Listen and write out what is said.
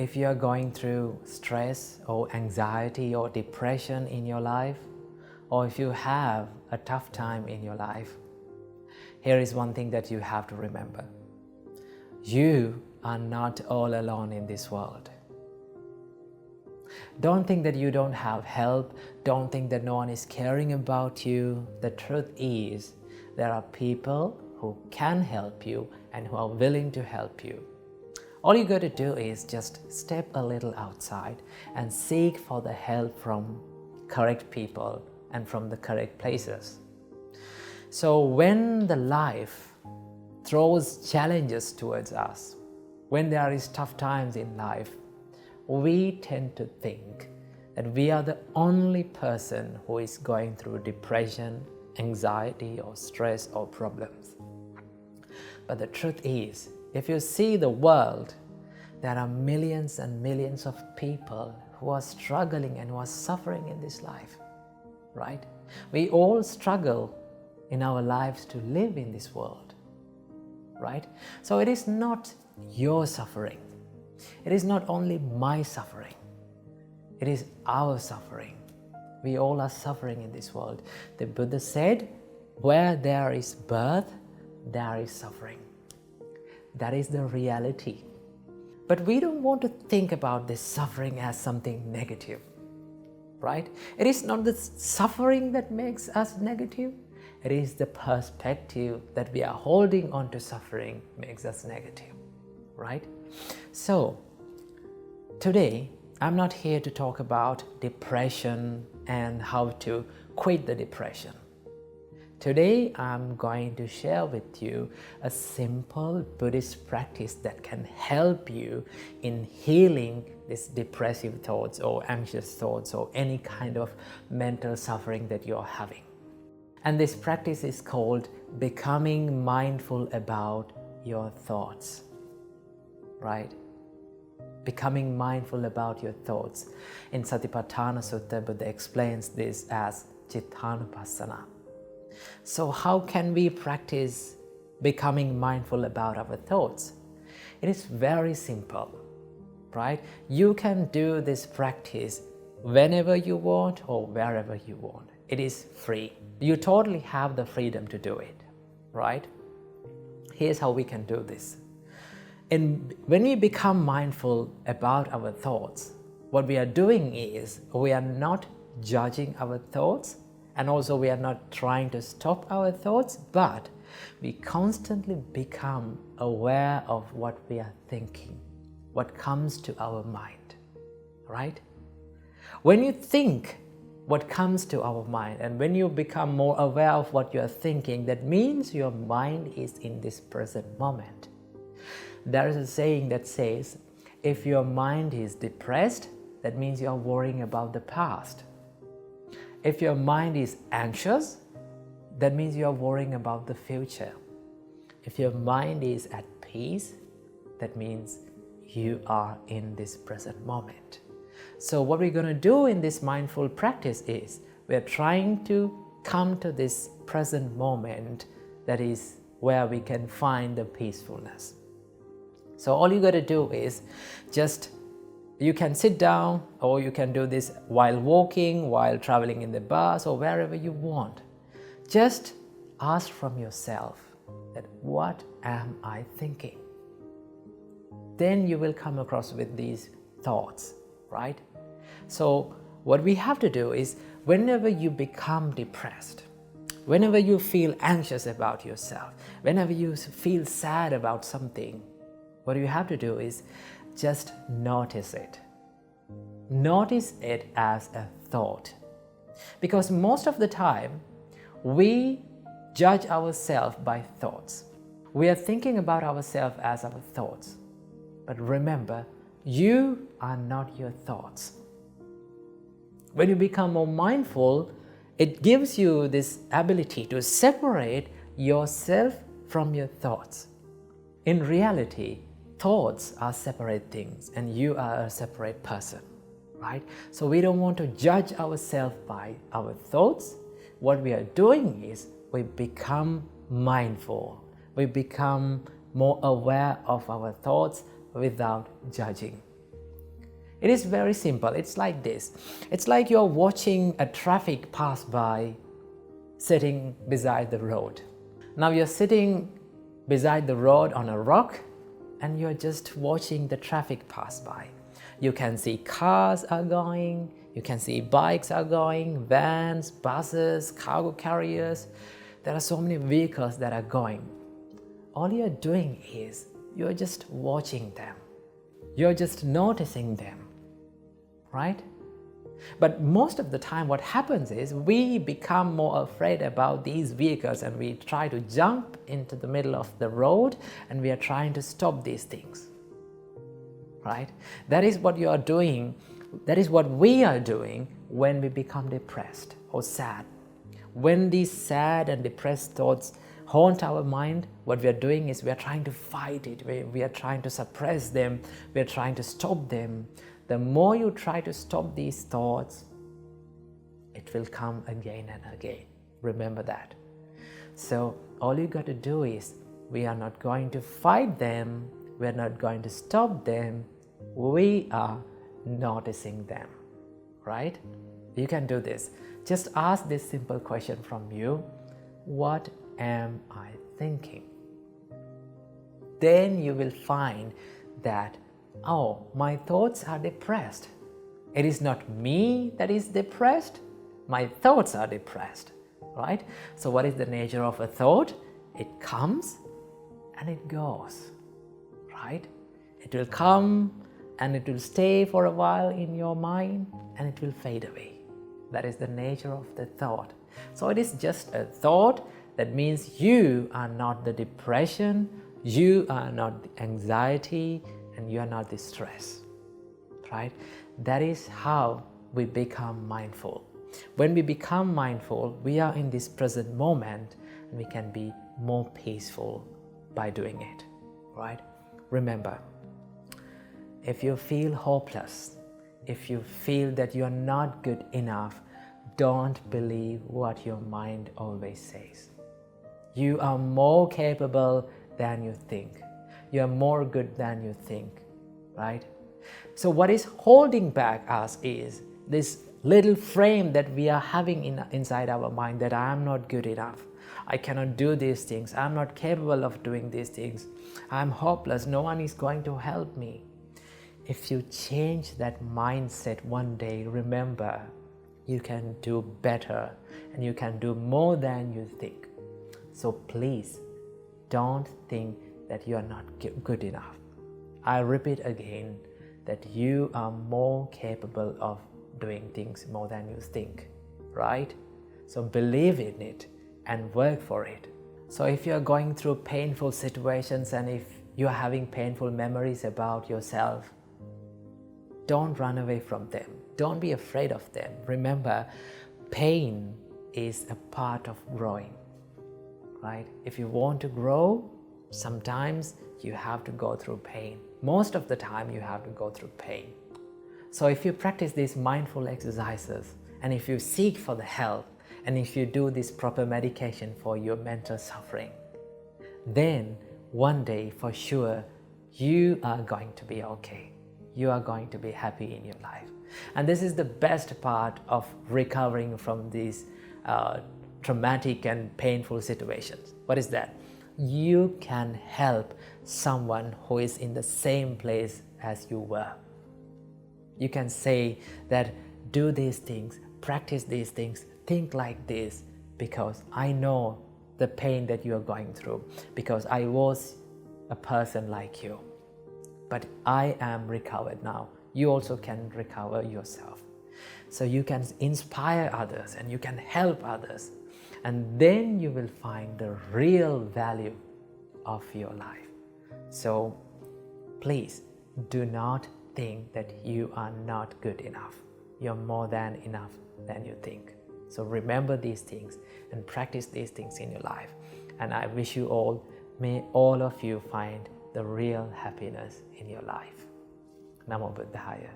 if you are going through stress or anxiety or depression in your life, or if you have a tough time in your life, here is one thing that you have to remember. You are not all alone in this world. Don't think that you don't have help. Don't think that no one is caring about you. The truth is, there are people who can help you and who are willing to help you. All you got to do is just step a little outside and seek for the help from correct people and from the correct places. So when the life throws challenges towards us, when there is tough times in life, we tend to think that we are the only person who is going through depression, anxiety or stress or problems. But the truth is, if you see the world, there are millions and millions of people who are struggling and who are suffering in this life, right? We all struggle in our lives to live in this world, right? So it is not your suffering. It is not only my suffering. It is our suffering. We all are suffering in this world. The Buddha said, where there is birth, there is suffering. That is the reality. But we don't want to think about this suffering as something negative, right? It is not the suffering that makes us negative. It is the perspective that we are holding on to suffering makes us negative, right? So, today, I'm not here to talk about depression and how to quit the depression. Today, I'm going to share with you a simple Buddhist practice that can help you in healing these depressive thoughts or anxious thoughts or any kind of mental suffering that you're having. And this practice is called becoming mindful about your thoughts, right? Becoming mindful about your thoughts. In Satipatthana Sutta, Buddha explains this as Cittanupassana. So how can we practice becoming mindful about our thoughts? It is very simple, right? You can do this practice whenever you want or wherever you want. It is free. You totally have the freedom to do it, right? Here's how we can do this. And when we become mindful about our thoughts, what we are doing is we are not judging our thoughts, and also we are not trying to stop our thoughts, but we constantly become aware of what we are thinking, what comes to our mind, right? When you think what comes to our mind, and when you become more aware of what you are thinking, that means your mind is in this present moment. There is a saying that says, if your mind is depressed, that means you are worrying about the past. If your mind is anxious, that means you are worrying about the future. If your mind is at peace, that means you are in this present moment. So what we're going to do in this mindful practice is we're trying to come to this present moment, that is where we can find the peacefulness. So all you got to do is you can sit down, or you can do this while walking, while traveling in the bus, or wherever you want. Just ask from yourself that, what am I thinking? Then you will come across with these thoughts, right? So what we have to do is, whenever you become depressed, whenever you feel anxious about yourself, whenever you feel sad about something, what you have to do is just notice it. Notice it as a thought. Because most of the time, we judge ourselves by thoughts. We are thinking about ourselves as our thoughts. But remember, you are not your thoughts. When you become more mindful, it gives you this ability to separate yourself from your thoughts. In reality, thoughts are separate things and you are a separate person, right? So we don't want to judge ourselves by our thoughts. What we are doing is we become mindful. We become more aware of our thoughts without judging. It is very simple. It's like this. It's like you're watching a traffic pass by sitting beside the road. Now you're sitting beside the road on a rock and you're just watching the traffic pass by. You can see cars are going, you can see bikes are going, vans, buses, cargo carriers. There are so many vehicles that are going. All you're doing is you're just watching them. You're just noticing them, right? But most of the time what happens is we become more afraid about these vehicles and we try to jump into the middle of the road and we are trying to stop these things, right? That is what you are doing. That is what we are doing when we become depressed or sad. When these sad and depressed thoughts haunt our mind, what we are doing is we are trying to fight it. We are trying to suppress them. We are trying to stop them. The more you try to stop these thoughts, it will come again and again. Remember that. So all you got to do is, we are not going to fight them. We are not going to stop them. We are noticing them, right? You can do this. Just ask this simple question from you. What am I thinking? Then you will find that, oh, my thoughts are depressed. It is not me that is depressed. My thoughts are depressed, right? So what is the nature of a thought? It comes and it goes, right? It will come and it will stay for a while in your mind and it will fade away. That is the nature of the thought. So it is just a thought. That means you are not the depression, you are not the anxiety, and you are not the stress, right? That is how we become mindful. When we become mindful, we are in this present moment and we can be more peaceful by doing it, right? Remember, if you feel hopeless, if you feel that you are not good enough, don't believe what your mind always says. You are more capable than you think. You are more good than you think, right? So what is holding back us is this little frame that we are having inside our mind, that I am not good enough. I cannot do these things. I am not capable of doing these things. I am hopeless. No one is going to help me. If you change that mindset one day, remember, you can do better and you can do more than you think. So please, don't think that you are not good enough. I repeat again that you are more capable of doing things more than you think, right? So believe in it and work for it. So if you are going through painful situations and if you are having painful memories about yourself, don't run away from them. Don't be afraid of them. Remember, pain is a part of growing, right? If you want to grow, sometimes you have to go through pain. Most of the time you have to go through pain. So if you practice these mindful exercises and if you seek for the help and if you do this proper medication for your mental suffering, then one day for sure you are going to be okay. You are going to be happy in your life. And this is the best part of recovering from these traumatic and painful situations. What is that? You can help someone who is in the same place as you were. You can say that do these things, practice these things, think like this, because I know the pain that you are going through, because I was a person like you. But I am recovered now. You also can recover yourself. So you can inspire others and you can help others. And then you will find the real value of your life. So please do not think that you are not good enough. You're more than enough than you think. So remember these things and practice these things in your life. And I wish you all, may all of you find the real happiness in your life. Namo Buddhaya.